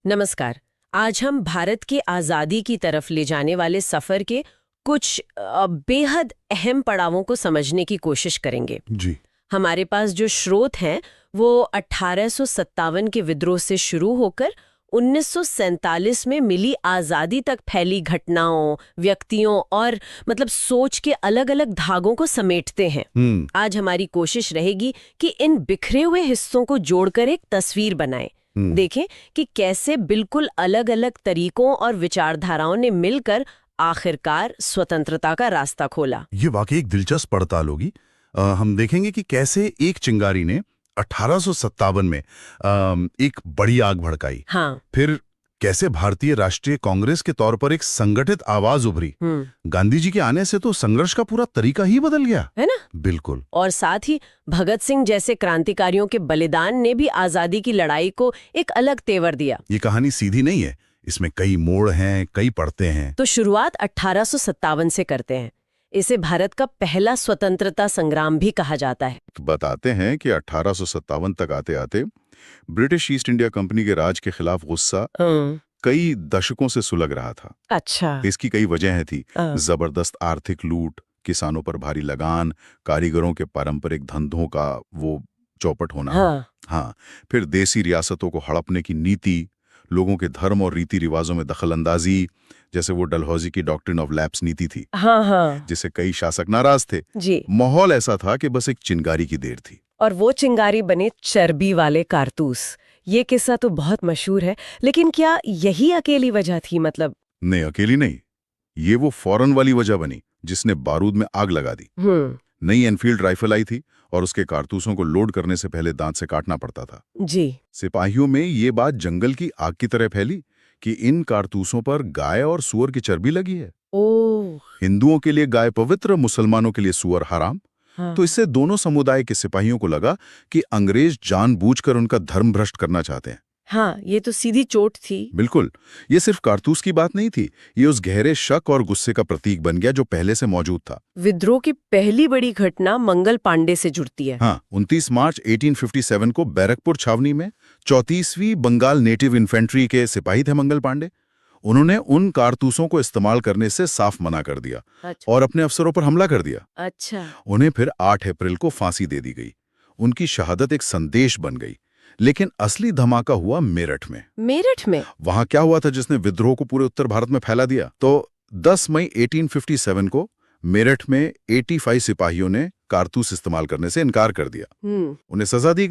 नमस्कार। आज हम भारत की आज़ादी की तरफ ले जाने वाले सफ़र के कुछ बेहद अहम पड़ावों को समझने की कोशिश करेंगे। जी। हमारे पास जो स्रोत हैं वो 1857 के विद्रोह से शुरू होकर 1947 में मिली आज़ादी तक फैली घटनाओं, व्यक्तियों और सोच के अलग-अलग धागों को समेटते हैं। आज हमारी कोशिश रहेगी कि इन बिखरे हुए हिस्सों को जोड़कर एक तस्वीर बनाएं। देखें कि कैसे बिल्कुल अलग-अलग तरीकों और विचारधाराओं ने मिलकर आखिरकार स्वतंत्रता का रास्ता खोला। ये वाकई एक दिलचस्प पड़ताल होगी। हम देखेंगे कि कैसे एक चिंगारी ने 1857 में एक बड़ी आग भड़काई। हाँ। फिर कैसे भारतीय राष्ट्रीय कांग्रेस के तौर पर एक संगठित आवाज उभरी। गांधी जी के आने से तो संघर्ष का पूरा तरीका ही बदल गया, है ना? बिल्कुल। और साथ ही भगत सिंह जैसे क्रांतिकारियों के बलिदान ने भी आजादी की लड़ाई को एक अलग तेवर दिया। ये कहानी सीधी नहीं है, इसमें कई मोड़ हैं, कई परतें हैं। तो शुरुआत 1857 से करते हैं। इसे भारत का पहला स्वतंत्रता संग्राम भी कहा जाता है। बताते हैं कि 1857 तक आते आते ब्रिटिश ईस्ट इंडिया कंपनी के राज के खिलाफ गुस्सा कई दशकों से सुलग रहा था। अच्छा। इसकी कई वजहें थी। जबरदस्त आर्थिक लूट, किसानों पर भारी लगान, कारीगरों के पारंपरिक धंधों का वो चौपट होना। हाँ। फिर देसी रियासतों को हड़पने की नीति, लोगों के धर्म और रीति रिवाजों में दखलंदाजी, जैसे वो डलहौजी की डॉक्ट्रिन ऑफ लैप्स नीति थी, जिससे कई शासक नाराज थे। जी। माहौल ऐसा था कि बस एक चिंगारी की देर थी। और वो चिंगारी बने चर्बी वाले कारतूस। ये किस्सा तो बहुत मशहूर है, लेकिन क्या यही अकेली वजह थी? नहीं, अकेली नहीं। ये वो फौरन वाली वजह बनी जिसने बारूद में आग लगा दी। नई एनफील्ड राइफल आई थी और उसके कारतूसों को लोड करने से पहले दांत से काटना पड़ता था। जी। सिपाहियों में ये बात जंगल की आग की तरह फैली कि इन कारतूसों पर गाय और सुअर की चर्बी लगी है। ओह। हिंदुओं के लिए गाय पवित्र, मुसलमानों के लिए सुअर हराम। हाँ। तो इससे दोनों समुदाय के सिपाहियों को लगा कि अंग्रेज जानबूझकर उनका धर्म भ्रष्ट करना चाहते हैं। हाँ, ये तो सीधी चोट थी। बिल्कुल। ये सिर्फ कारतूस की बात नहीं थी, ये उस गहरे शक और गुस्से का प्रतीक बन गया जो पहले से मौजूद था। विद्रोह की पहली बड़ी घटना मंगल पांडे से जुड़ती है। हाँ, 29 मार्च 1857 को बैरकपुर छावनी में 34वीं बंगाल नेटिव इन्फेंट्री के सिपाही थे मंगल पांडे। उन्होंने उन कारतूसों को इस्तेमाल करने से साफ मना कर दिया। अच्छा। और अपने अफसरों पर हमला कर दिया। अच्छा। उन्हें फिर 8 अप्रैल को फांसी दे दी गई। उनकी शहादत एक संदेश बन गई। लेकिन असली धमाका हुआ मेरठ में। मेरठ में? वहां क्या हुआ था जिसने विद्रोह को पूरे उत्तर भारत में फैला दिया? तो 10 मई 1857 को मेरठ में 85 सिपाहियों ने कारतूस इस्तेमाल करने से इनकार कर दिया। उन्हें सजा दी।